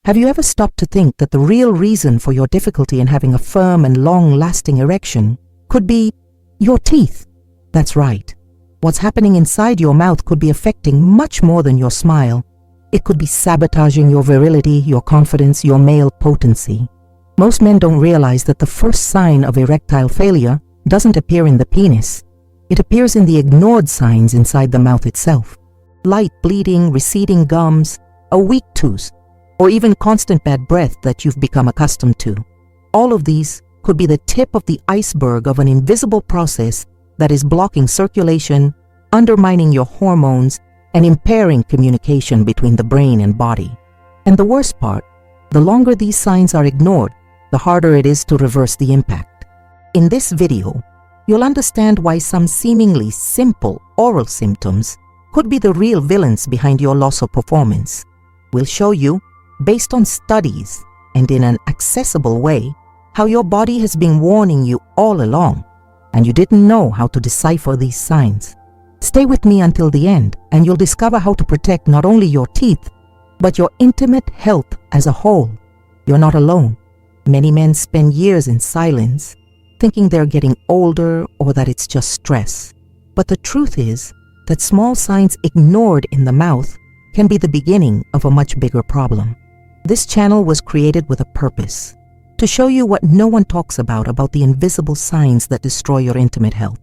Have you ever stopped to think that the real reason for your difficulty in having a firm and long-lasting erection could be your teeth? That's right. What's happening inside your mouth could be affecting much more than your smile. It could be sabotaging your virility, your confidence, your male potency. Most men don't realize that the first sign of erectile failure doesn't appear in the penis. It appears in the ignored signs inside the mouth itself. Light bleeding, receding gums, a weak tooth, or even constant bad breath that you've become accustomed to. All of these could be the tip of the iceberg of an invisible process that is blocking circulation, undermining your hormones, and impairing communication between the brain and body. And the worst part, the longer these signs are ignored, the harder it is to reverse the impact. In this video, you'll understand why some seemingly simple oral symptoms could be the real villains behind your loss of performance. We'll show you, based on studies and in an accessible way, how your body has been warning you all along, and you didn't know how to decipher these signs. Stay with me until the end, and you'll discover how to protect not only your teeth, but your intimate health as a whole. You're not alone. Many men spend years in silence, thinking they're getting older or that it's just stress. But the truth is that small signs ignored in the mouth can be the beginning of a much bigger problem. This channel was created with a purpose: to show you what no one talks about the invisible signs that destroy your intimate health.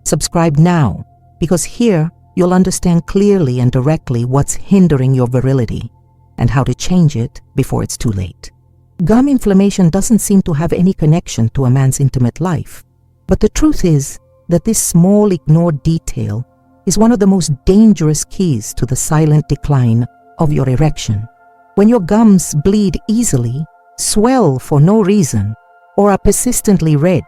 Subscribe now, because here you'll understand clearly and directly what's hindering your virility and how to change it before it's too late. Gum inflammation doesn't seem to have any connection to a man's intimate life, but the truth is that this small ignored detail is one of the most dangerous keys to the silent decline of your erection. When your gums bleed easily, swell for no reason, or are persistently red,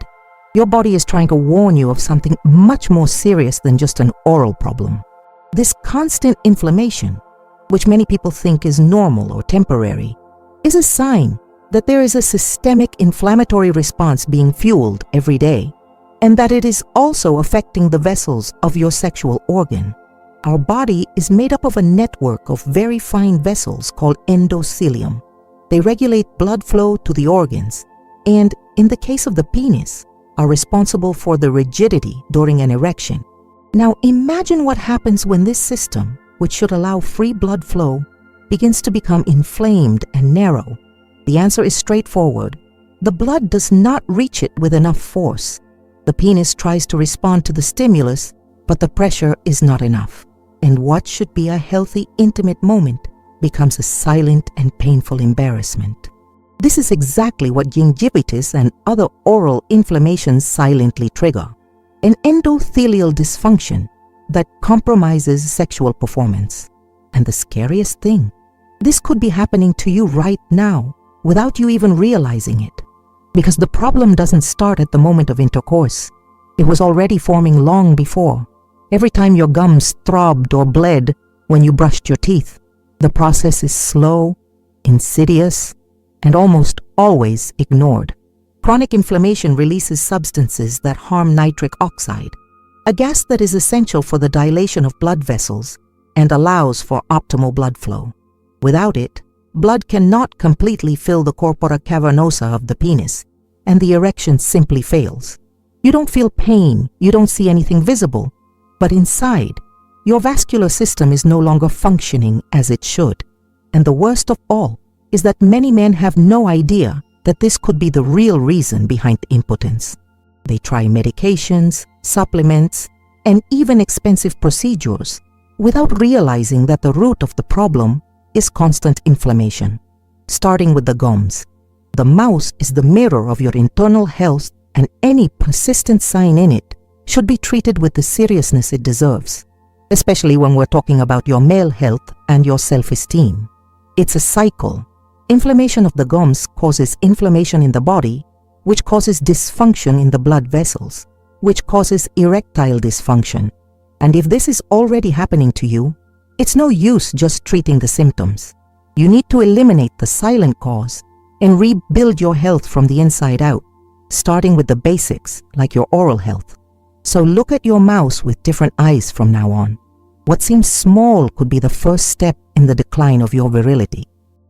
your body is trying to warn you of something much more serious than just an oral problem. This constant inflammation, which many people think is normal or temporary, is a sign that there is a systemic inflammatory response being fueled every day, and that it is also affecting the vessels of your sexual organ. Our body is made up of a network of very fine vessels called endothelium. They regulate blood flow to the organs, and in the case of the penis, are responsible for the rigidity during an erection. Now imagine what happens when this system, which should allow free blood flow, begins to become inflamed and narrow. The answer is straightforward. The blood does not reach it with enough force. The penis tries to respond to the stimulus, but the pressure is not enough. And what should be a healthy, intimate moment becomes a silent and painful embarrassment. This is exactly what gingivitis and other oral inflammations silently trigger: an endothelial dysfunction that compromises sexual performance. And the scariest thing, this could be happening to you right now without you even realizing it. Because the problem doesn't start at the moment of intercourse. It was already forming long before. Every time your gums throbbed or bled when you brushed your teeth, the process is slow, insidious, and almost always ignored. Chronic inflammation releases substances that harm nitric oxide, a gas that is essential for the dilation of blood vessels and allows for optimal blood flow. Without it, blood cannot completely fill the corpora cavernosa of the penis, and the erection simply fails. You don't feel pain, you don't see anything visible, but inside, your vascular system is no longer functioning as it should. And the worst of all is that many men have no idea that this could be the real reason behind impotence. They try medications, supplements, and even expensive procedures without realizing that the root of the problem is constant inflammation. Starting with the gums. The mouth is the mirror of your internal health, and any persistent sign in it should be treated with the seriousness it deserves, especially when we're talking about your male health and your self-esteem. It's a cycle. Inflammation of the gums causes inflammation in the body, which causes dysfunction in the blood vessels, which causes erectile dysfunction. And if this is already happening to you, it's no use just treating the symptoms. You need to eliminate the silent cause and rebuild your health from the inside out, starting with the basics like your oral health. So look at your mouth with different eyes from now on. What seems small could be the first step in the decline of your virility.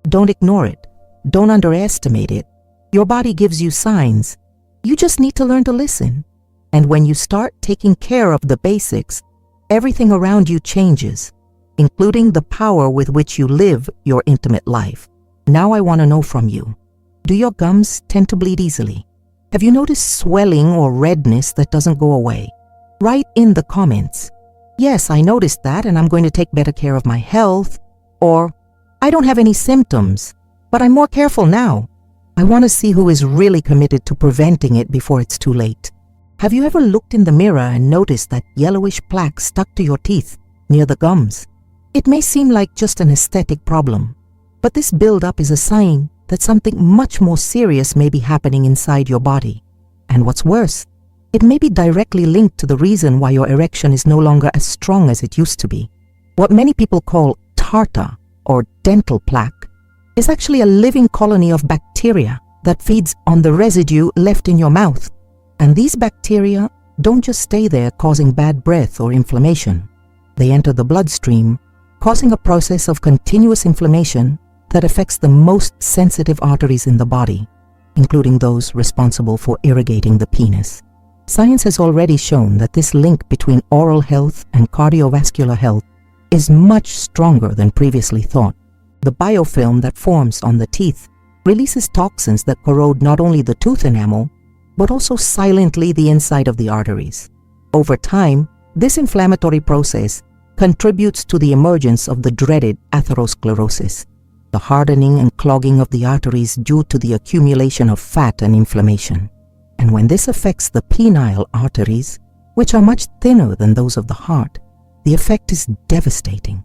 Don't ignore it. Don't underestimate it. Your body gives you signs. You just need to learn to listen. And when you start taking care of the basics, everything around you changes, including the power with which you live your intimate life. Now I want to know from you, do your gums tend to bleed easily? Have you noticed swelling or redness that doesn't go away? Write in the comments, yes, I noticed that and I'm going to take better care of my health, or I don't have any symptoms, but I'm more careful now. I want to see who is really committed to preventing it before it's too late. Have you ever looked in the mirror and noticed that yellowish plaque stuck to your teeth near the gums? It may seem like just an aesthetic problem, but this buildup is a sign that something much more serious may be happening inside your body. And what's worse, it may be directly linked to the reason why your erection is no longer as strong as it used to be. What many people call tartar or dental plaque is actually a living colony of bacteria that feeds on the residue left in your mouth. And these bacteria don't just stay there causing bad breath or inflammation. They enter the bloodstream, causing a process of continuous inflammation that affects the most sensitive arteries in the body, including those responsible for irrigating the penis. Science has already shown that this link between oral health and cardiovascular health is much stronger than previously thought. The biofilm that forms on the teeth releases toxins that corrode not only the tooth enamel, but also silently the inside of the arteries. Over time, this inflammatory process contributes to the emergence of the dreaded atherosclerosis, the hardening and clogging of the arteries due to the accumulation of fat and inflammation. And when this affects the penile arteries, which are much thinner than those of the heart, the effect is devastating.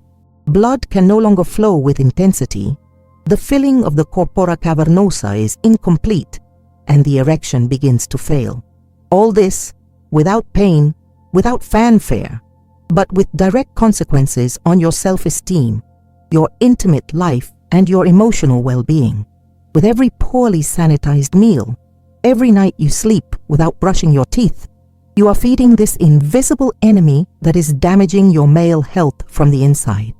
Blood can no longer flow with intensity, the filling of the corpora cavernosa is incomplete, and the erection begins to fail. All this without pain, without fanfare, but with direct consequences on your self-esteem, your intimate life, and your emotional well-being. With every poorly sanitized meal, every night you sleep without brushing your teeth, you are feeding this invisible enemy that is damaging your male health from the inside.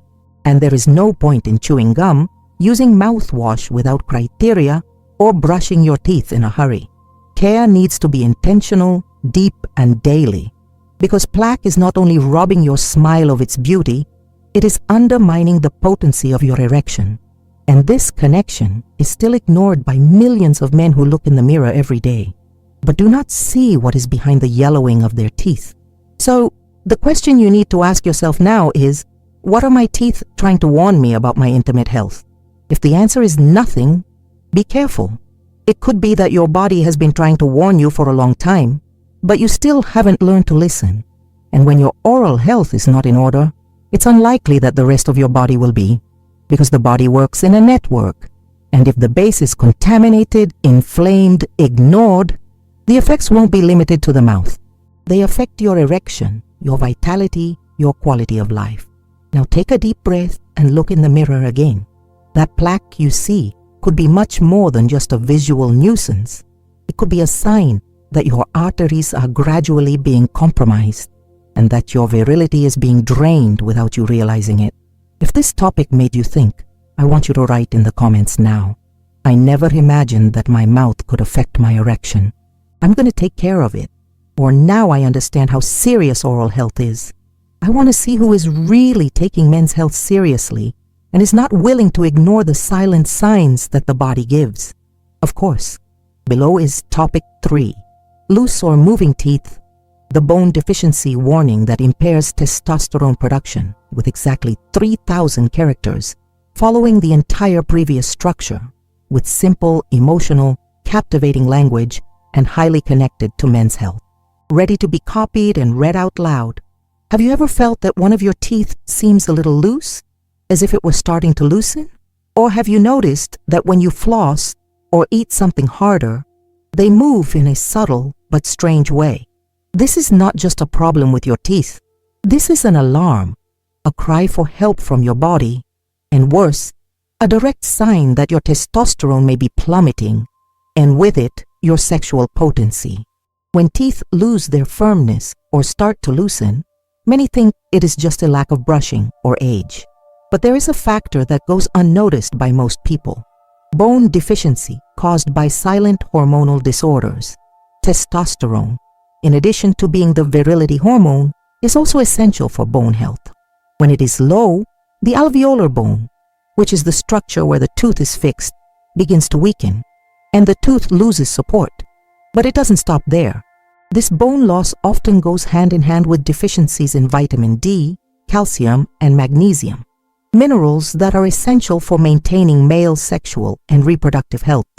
And there is no point in chewing gum, using mouthwash without criteria, or brushing your teeth in a hurry. Care needs to be intentional, deep, and daily, because plaque is not only robbing your smile of its beauty, it is undermining the potency of your erection. And this connection is still ignored by millions of men who look in the mirror every day, but do not see what is behind the yellowing of their teeth. So, the question you need to ask yourself now is, what are my teeth trying to warn me about my intimate health? If the answer is nothing, be careful. It could be that your body has been trying to warn you for a long time, but you still haven't learned to listen. And when your oral health is not in order, it's unlikely that the rest of your body will be, because the body works in a network. And if the base is contaminated, inflamed, ignored, the effects won't be limited to the mouth. They affect your erection, your vitality, your quality of life. Now take a deep breath and look in the mirror again. That plaque you see could be much more than just a visual nuisance. It could be a sign that your arteries are gradually being compromised and that your virility is being drained without you realizing it. If this topic made you think, I want you to write in the comments now. I never imagined that my mouth could affect my erection. I'm going to take care of it. Or now I understand how serious oral health is. I want to see who is really taking men's health seriously and is not willing to ignore the silent signs that the body gives. Of course, below is topic 3, loose or moving teeth, the bone deficiency warning that impairs testosterone production, with exactly 3,000 characters, following the entire previous structure, with simple, emotional, captivating language and highly connected to men's health. Ready to be copied and read out loud. Have you ever felt that one of your teeth seems a little loose, as if it were starting to loosen? Or have you noticed that when you floss or eat something harder, they move in a subtle but strange way? This is not just a problem with your teeth. This is an alarm, a cry for help from your body, and worse, a direct sign that your testosterone may be plummeting, and with it, your sexual potency. When teeth lose their firmness or start to loosen, many think it is just a lack of brushing or age. But there is a factor that goes unnoticed by most people: bone deficiency caused by silent hormonal disorders. Testosterone, in addition to being the virility hormone, is also essential for bone health. When it is low, the alveolar bone, which is the structure where the tooth is fixed, begins to weaken, and the tooth loses support. But it doesn't stop there. This bone loss often goes hand in hand with deficiencies in vitamin D, calcium, and magnesium, minerals that are essential for maintaining male sexual and reproductive health.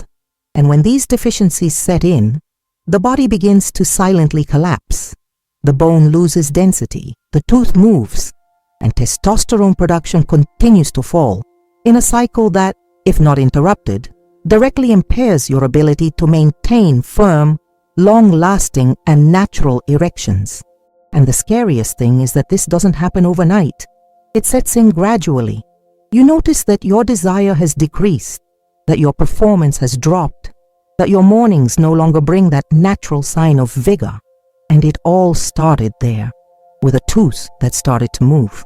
And when these deficiencies set in, the body begins to silently collapse. The bone loses density, the tooth moves, and testosterone production continues to fall in a cycle that, if not interrupted, directly impairs your ability to maintain firm, long-lasting, and natural erections. And the scariest thing is that this doesn't happen overnight. It sets in gradually. You notice that your desire has decreased, that your performance has dropped, that your mornings no longer bring that natural sign of vigor. And it all started there, with a tooth that started to move.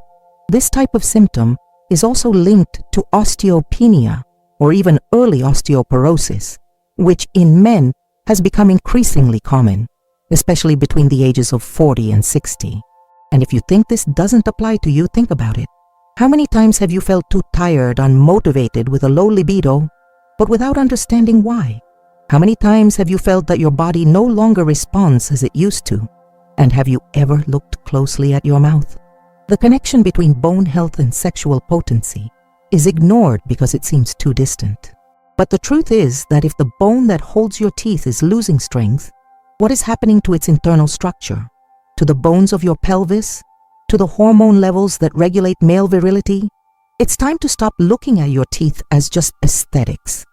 This type of symptom is also linked to osteopenia, or even early osteoporosis, which in men has become increasingly common, especially between the ages of 40 and 60. And if you think this doesn't apply to you, think about it. How many times have you felt too tired, unmotivated, with a low libido, but without understanding why? How many times have you felt that your body no longer responds as it used to? And have you ever looked closely at your mouth? The connection between bone health and sexual potency is ignored because it seems too distant. But the truth is that if the bone that holds your teeth is losing strength, what is happening to its internal structure? To the bones of your pelvis? To the hormone levels that regulate male virility? It's time to stop looking at your teeth as just aesthetics.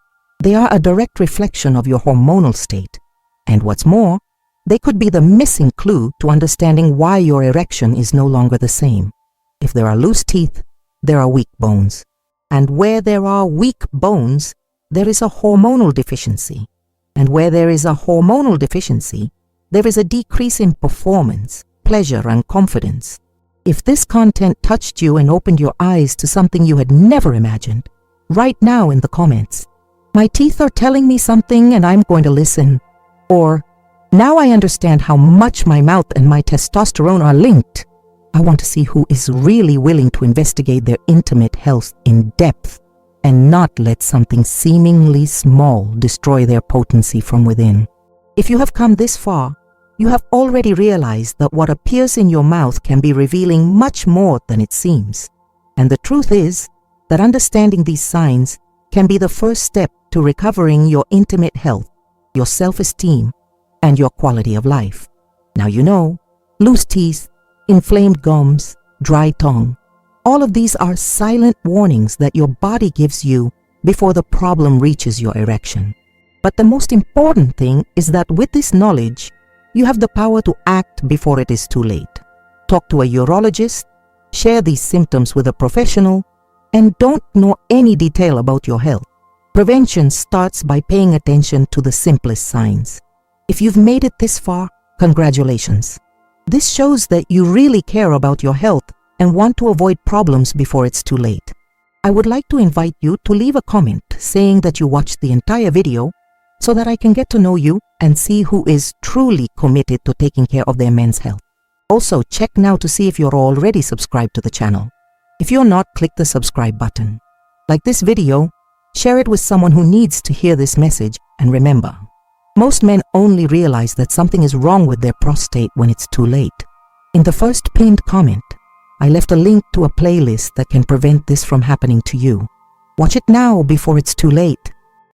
They are a direct reflection of your hormonal state. And what's more, they could be the missing clue to understanding why your erection is no longer the same. If there are loose teeth, there are weak bones. And where there are weak bones, there is a hormonal deficiency. And where there is a hormonal deficiency, there is a decrease in performance, pleasure, and confidence. If this content touched you and opened your eyes to something you had never imagined, write now in the comments, "My teeth are telling me something and I'm going to listen." Or, "Now I understand how much my mouth and my testosterone are linked. I want to see who is really willing to investigate their intimate health in depth and not let something seemingly small destroy their potency from within." If you have come this far, you have already realized that what appears in your mouth can be revealing much more than it seems. And the truth is that understanding these signs can be the first step to recovering your intimate health, your self-esteem, and your quality of life. Now you know, loose teeth, inflamed gums, dry tongue, all of these are silent warnings that your body gives you before the problem reaches your erection. But the most important thing is that with this knowledge, you have the power to act before it is too late. Talk to a urologist, share these symptoms with a professional, and don't know any detail about your health. Prevention starts by paying attention to the simplest signs. If you've made it this far, congratulations. This shows that you really care about your health and want to avoid problems before it's too late. I would like to invite you to leave a comment saying that you watched the entire video so that I can get to know you and see who is truly committed to taking care of their men's health. Also, check now to see if you're already subscribed to the channel. If you're not, click the subscribe button. Like this video, share it with someone who needs to hear this message, and remember, most men only realize that something is wrong with their prostate when it's too late. In the first pinned comment, I left a link to a playlist that can prevent this from happening to you. Watch it now before it's too late.